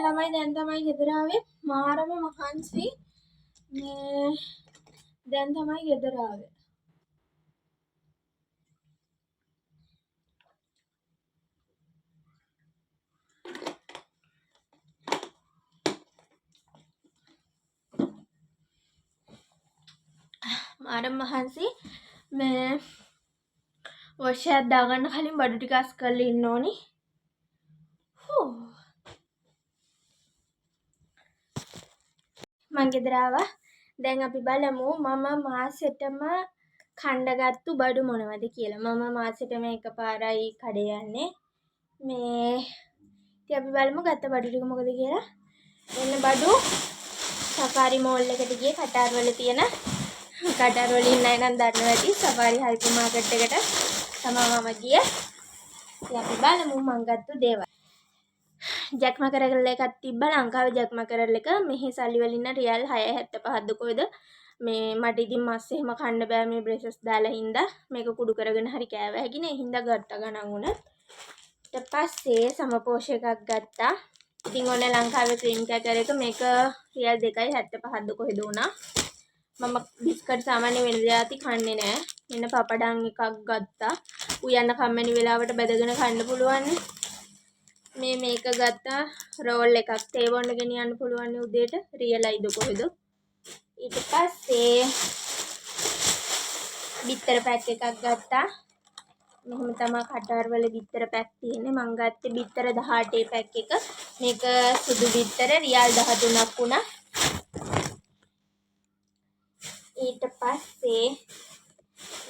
ළමයි දැන් තමයි ගෙදර ආවේ. මාරම මහන්සි. මේ දැන් තමයි ගෙදර ආවේ. මාරම මහන්සි. මේ වොෂ් එකක් දාගන්න කලින් බඩු ටික අස් කරලා ඉන්න ඕනි. මං ගෙදර ආවා. දැන් අපි බලමු මම මාසෙටම කණ්ඩගත්තු බඩු මොනවද කියලා. මම මාසෙටම එකපාරයි කඩේ යන්නේ. මේ ඉතින් අපි බලමු ගත්ත බඩු ටික මොකද කියලා. එන්න බඩු සෆාරි මෝල් එකට ගියේ කටාර් වල තියෙන කටාර් වල ඉන්න අය නම් දන්නවා ඇති. සෆාරි හයිපර් මාකට් එකට තමයි මම ගියේ. ඉතින් අපි බලමු මං ගත්ත දේවල්. ජැක්ම කරල් එකක් තිබ්බා ලංකාවේ ජැක්ම කරල් එක. මෙහි සල්ලි වලින් රියල් 6.75ද කොයිද. මේ මට ඉතින් මස් එහෙම කන්න බෑ මේ බ්‍රෙෂස් දාලා හින්දා. මේක කුඩු කරගෙන හරි කෑව හැකිනේ. ඒ හින්දා ගත්ත ගණන් උන. ඊට පස්සේ සමපෝෂ එකක් ගත්තා. ඉතින් ඔන්න ලංකාවේ ක්‍රීම් කැකර් එක මේක රියල් 2.75ද කොහෙද උනා. මම බිස්කට් සාමාන්‍ය වෙන જાති කන්නේ නෑ. මෙන්න පපඩම් එකක් ගත්තා. උයන්න කම්මැනි වෙලාවට බැදගෙන කන්න පුළුවන්. මේක ගත්තා රෝල් එකක් තේ බොන්න ගෙනියන්න පුළුවන් උදේට රියලයිද කොහෙද. ඊට පස්සේ බිත්තර පැක් එකක් ගත්තා. මෙහෙම තමයි කටාර් වල බිත්තර පැක් තියෙන්නේ. මං ගත්තේ බිත්තර 18 පැක් එක. මේක සුදු බිත්තර රියල් 13ක් වුණා. ඊට පස්සේ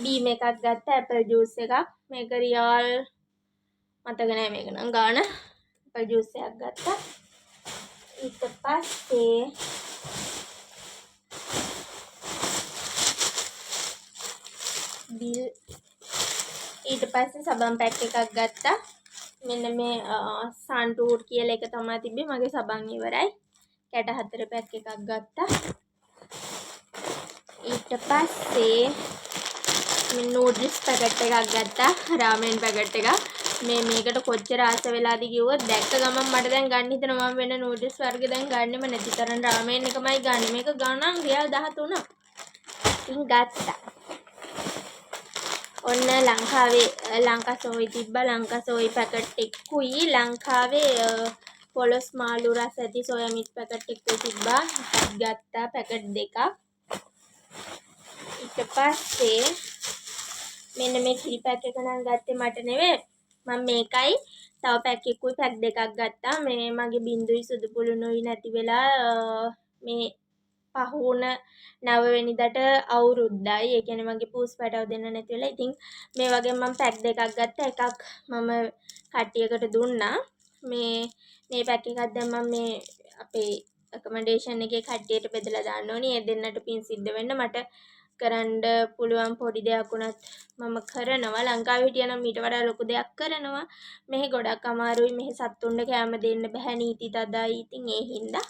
බීම් එකක් ගත්තා ඇපල් ජූස් එකක්. මේක රියල් මතක නෑ මේක නම් ගාන. ඇපල් ජූස් එකක් ගත්තා. ඊට පස්සේ සබන් පැක් එකක් ගත්තා. මෙන්න මේ සන්ටූර් කියලා එක තමයි තිබ්බේ. මගේ සබන් ඉවරයි. කැට 4 පැක් එකක් ගත්තා. ඊට පස්සේ මේ නූඩල්ස් පැකට් එකක් ගත්තා. රාමෙන් පැකට් එකක්. මේකට කොච්චර ආස වෙලාද කිව්වොත් දැක්ක ගමන් මට දැන් ගන්න හිතෙනවා. මම වෙන නූඩල්ස් වර්ග දැන් ගන්නෙම නැති තරම් රාමෙන් එකමයි ගන්න. මේක ගණන් රියල් 13ක්. ඉතින් ගත්තා. ඔන්න ලංකාවේ ලංකාසෝයි තිබ්බා. ලංකාසෝයි පැකට් එකකුයි ලංකාවේ පොලොස් මාළු රස ඇති සෝයා මික්ස් පැකට් එකකුයි තිබ්බා. ගත්තා පැකට් දෙකක්. ඊට පස්සේ මෙන්න මේ කිරි පැක් එක නම් ගත්තේ මට නෙවෙයි. මම මේකයි තව පැක් එකකුයි පැක් දෙකක් ගත්තා. මේ මගේ බින්දුයි සුදු පුළුණුයි නැති වෙලා මේ පහුණ 9 වෙනිදාට අවුරුද්දයි. ඒ කියන්නේ මගේ පූස් පැටව දෙන්න නැති වෙලා. ඉතින් මේ වගේ මම පැක් දෙකක් ගත්තා. එකක් මම කට්ටියකට දුන්නා. මේ පැක් එකක් දැන් මම මේ අපේ ඇකොමඩේෂන් එකේ කට්ටියට බෙදලා දාන්න ඕනි. ඒ දෙන්නට පින් සිද්ධ වෙන්න මට කරන්න පුළුවන් පොඩි දෙයක් වුණත් මම කරනවා. ලංකාවේ හිටියනම් ඊට වඩා ලොකු දෙයක් කරනවා. මෙහි ගොඩක් අමාරුයි. මෙහි සත්තුන්ට කැම දෙන්න බෑ. නීති තදයි. ඉතින් ඒ හින්දා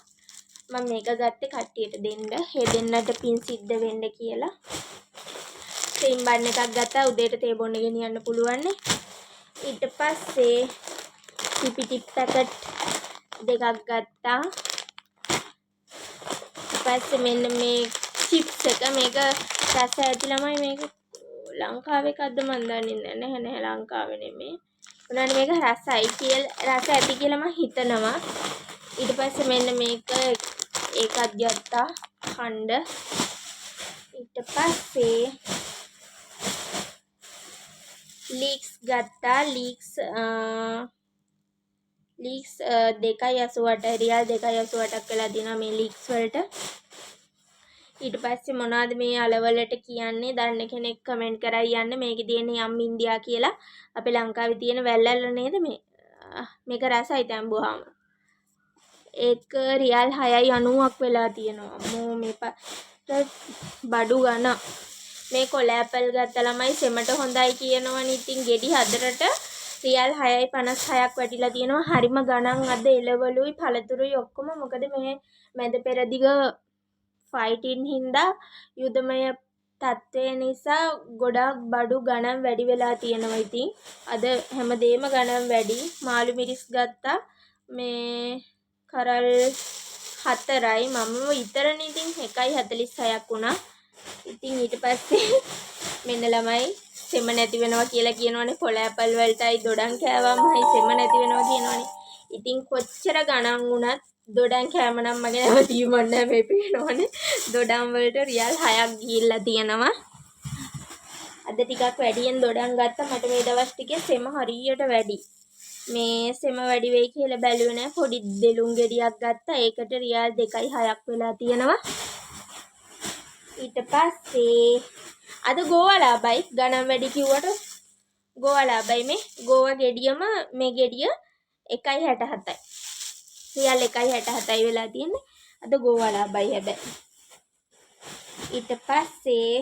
මම මේක ගත්තේ කට්ටියට දෙන්න. ඒ දෙන්නට පින් සිද්ධ වෙන්න කියලා. ක්‍රීම් බන් එකක් ගත්තා. උදේට තේ බොන්න ගෙනියන්න පුළුවන්. ඊට පස්සේ පිපි ටිප් පැකට් දෙකක් ගත්තා. ඊට පස්සේ මෙන්න මේ චිප්ස් එක මේක රස ඇති ළමයි. මේක ලංකාවේ එකක්ද මන් දන්නේ නැහැ. ලංකාවේ නෙමෙයි. උනාට මේක රස ඇති කියලා මම හිතනවා. ඊට පස්සේ මෙන්න මේක ඒකත් ගත්තා ඛණ්ඩ. ඊට පස්සේ ලීක්ස් ගත්තා. ලීක්ස් 2.88 රියල් 2.88ක් වෙලා තියෙනවා මේ ලීක්ස් වලට. ඊට පස්සේ මොනවද මේ අලවලට කියන්නේ දන්න කෙනෙක් කමෙන්ට් කරයි යන්න. මේකේ තියෙන යම් ඉන්දියා කියලා අපේ ලංකාවේ තියෙන වැල්ලල්ල නේද මේක රසයි තැඹුවාම. ඒක රියල් 6.90ක් වෙලා තියෙනවා. මේ බඩු ගන්න. මේ කොළ ඇපල් ගත්ත ළමයි සෙමට හොඳයි කියනවනේ. ඉතින් ගෙඩි හතරට රියල් 6.56ක් වැටිලා තියෙනවා. හරිම ගණන් අද එළවලුයි පළතුරුයි ඔක්කොම. මොකද මේ මැද පෙරදිග ෆයිටින් හින්දා යුදමය තත්ත්වය නිසා ගොඩාක් බඩු ගණන් වැඩි වෙලා තියෙනවා. ඉතින් අද හැමදේම ගණන් වැඩි. මාළු මිරිස් ගත්තා. මේ කරල් 4යි මම විතරනේ ඉතින් 1:46ක් වුණා. ඉතින් ඊට පස්සේ මෙන්න ළමයි සෙම නැති වෙනවා කියලා කියනවනේ පොළ ඇපල් වලටයි දොඩම් කෑවමයි සෙම නැති වෙනවා කියනවනේ. ඉතින් කොච්චර ගණන් වුණත් දොඩම් කෑම නම් මගේ නැවතීම නැහැ මේ පේනවනේ. දොඩම් වලට රියල් 6ක් ගිහිල්ලා තියෙනවා. අද ටිකක් වැඩියෙන් දොඩම් ගත්තා. මට මේ දවස් ටිකේ සෙම හරියට වැඩි. මේ සෙම වැඩි වෙයි කියලා බැලුවේ නැහැ. පොඩි දෙලුම් ගෙඩියක් ගත්තා. ඒකට රියල් 2.6ක් වෙලා තියෙනවා. ඊට පස්සේ අද ගෝවා ලාභයි ගණන් වැඩි කිව්වට ගෝවා ලාභයි මේ ගෝවා ගෙඩියම මේ ගෙඩිය 1.67යි. රියල් 1.67යි වෙලා තියෙන්නේ. අද ගෝවා ලාභයි හැබැයි. ඊට පස්සේ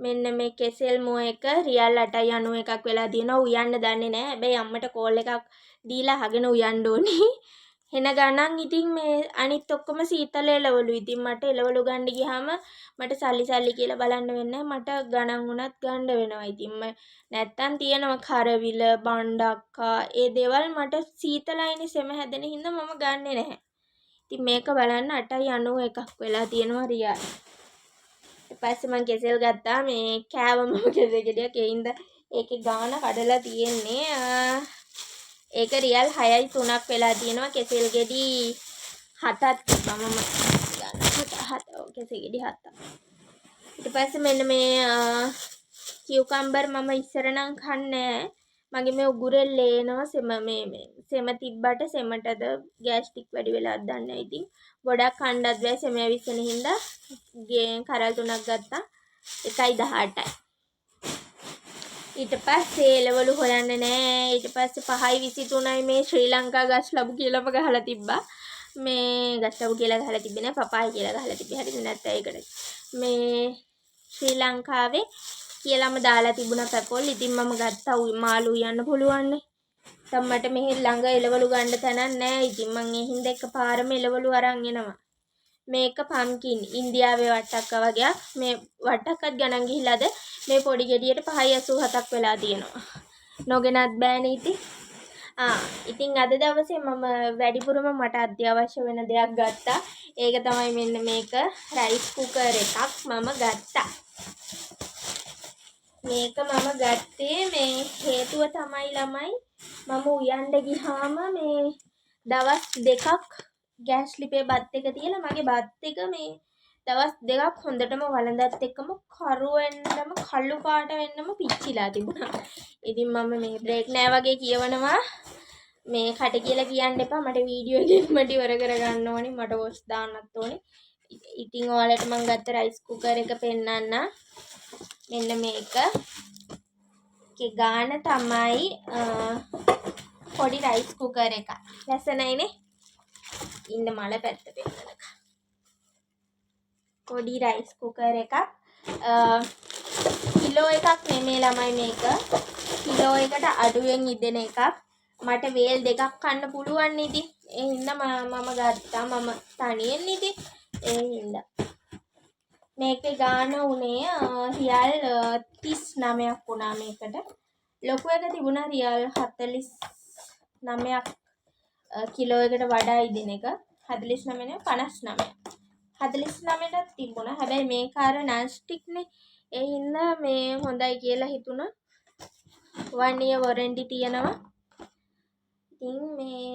මෙන්න මේ කෙසෙල් මෝ එක රියල් 8.91ක් වෙලා තියෙනවා. උයන්න දන්නේ නැහැ. හැබැයි අම්මට කෝල් එකක් දීලා අහගෙන උයන්න ඕනේ. හෙන ගණන් ඉතින් මේ අනිත් ඔක්කොම සීතල එළවලු. ඉතින් මට එළවලු ගන්න ගියාම මට සල්ලි කියලා බලන්න වෙන්නේ මට ගණන් වුණත් ගන්න වෙනවා. ඉතින් නැත්තම් තියෙනවා කරවිල, බණ්ඩක්කා ඒ දේවල් මට සීතලයිනේ සෙම හැදෙන හින්දා මම ගන්නෙ නැහැ. ඉතින් මේක බලන්න 8.91ක් වෙලා තියෙනවා රියල්. ඊට පස්සේ මම කෙසෙල් ගත්තා. මේ කෑවම කෙසෙල් ගෙඩියක් ඒින්ද ඒකේ ගාන කඩලා තියෙන්නේ. ඒක රියල් 6.3ක් වෙලා තියෙනවා. කෙසෙල් ගෙඩි 7ක් තිබ්බා මම ගන්න. කෙසෙල් ගෙඩි 7ක්. ඊට පස්සේ මෙන්න මේ කියුකම්බර් මම ඉස්සර නම් කන්නේ මගේ මේ උගුරෙන් ලේනවා සෙම තිබ්බට සෙමටද ගෑස්ටික් වැඩි වෙලාද දන්නේ නැහැ. ඉතින් ගොඩක් කණ්ඩත් බෑ සෙම ඇවිස්සෙන හින්දා කරල් 3ක් ගත්තා. 1.18යි. ඊට පස්සේ එළවලු හොයන්න නෑ. ඊට පස්සේ 5.23යි මේ ශ්‍රී ලංකා ගස් ලැබු කියලාම ගහලා තිබ්බා. මේ ගස් ලැබු කියලා ගහලා තිබ්බේ නෑ පපායි කියලා ගහලා තිබ්බේ. හරිද නැත්නම් ඒකට. මේ ශ්‍රී ලංකාවේ කියලාම දාලා තිබුණා පැපොල්. ඉතින් මම ගත්තා මාළු උයන්න පුළුවන් නේ. දැන් මට මෙහි ළඟ එළවලු ගන්න තැනක් නෑ. ඉතින් මං ඒ හින්දා එකපාරම එළවලු අරන් එනවා. මේක පම්කින් ඉන්දියාවේ වට්ටක්ක වගේක්. මේ වට්ටක්කත් ගණන් ගිහිලාද මේ පොඩි ගෙඩියට 5.87ක් වෙලා තියෙනවා. නොගෙනත් බෑනේ ඉතින්. ඉතින් අද දවසේ මම වැඩිපුරම මට අත්‍යවශ්‍ය වෙන දෙයක් ගත්තා. ඒක තමයි මෙන්න මේක රයිස් කුකර් එකක් මම ගත්තා. මේක මම ගත්තේ මේ හේතුව තමයි ළමයි මම උයන්න ගියාම මේ දවස් 2ක් ගෑස් ලිපේ බත් එක තියලා මගේ බත් එක මේ දවස් 2ක් හොඳටම වළඳත් එක්කම කරු වෙන්නම කළු පාට වෙන්නම පිච්චිලා තිබුණා. ඉතින් මම මේ බ්‍රේක් නෑ වගේ කියවනවා. මේ කට කියලා කියන්න එපා. මට වීඩියෝ එකෙන්ම ඉවර කරගන්න ඕනේ. මට වොස් දාන්නත් ඕනේ. ඉතින් ඔයාලට මම ගත්ත රයිස් කුකර් එක පෙන්නන්න. මෙන්න මේක. ඒකේ ගාන තමයි පොඩි රයිස් කුකර් එක. ලස්සනයිනේ. ඉන්න මල පැත්ත පෙන්නලක. පොඩි රයිස් කුකර් එකක්. කිලෝ එකක් නෙමෙයි ළමයි මේක. කිලෝ එකට අඩුවෙන් ඉදෙන එකක්. මට වේල් දෙකක් කන්න පුළුවන් ඉතින්. ඒ හින්දා මම ගත්තා. මම තනියෙන් ඉතින්. ඒ හින්දා. මේකේ ගාන උනේ රියල් 39ක් වුණා මේකට. ලොකු එක තිබුණා රියල් 49ක් කිලෝ එකට වඩා ඉදෙන එක. 49 නේ 59. 49ටත් තිබුණා. හැබැයි මේක අර නන් ස්ටික් නේ. ඒ හින්දා මේ හොඳයි කියලා හිතුණා. 1 year warranty තියෙනවා. ඉතින් මේ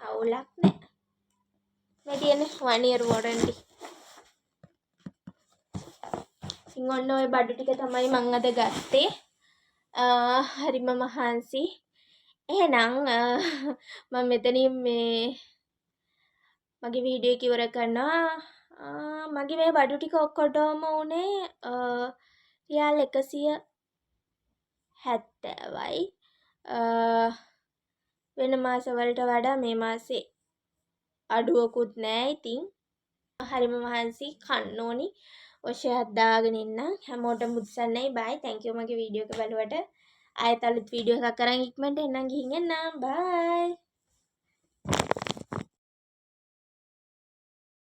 අවුලක් නෑ. මේ තියෙන්නේ 1 year warranty. ඉතින් ඔන්න ඔය බඩු ටික තමයි මම අද ගත්තේ. හරිම මහන්සි. එහෙනම් මම මෙතනින් මේ මගේ වීඩියෝ එක ඉවර කරනවා. මගේ මේ බඩු ටික ඔක්කොටම උනේ රියල් 170යි. වෙන මාසවලට වඩා මේ මාසේ අඩුවකුත් නෑ. ඉතින් හරිම මහන්සි කන්න ඕනි. ඔෂයත් දාගෙන ඉන්න. හැමෝටම මුත්සන්නයි. බයි. thank you මගේ වීඩියෝ එක බලුවට. ආයෙත් අලුත් වීඩියෝ එකක් කරන් ඉක්මනට එන්නම් ගිහින් එන්නම්. බයි.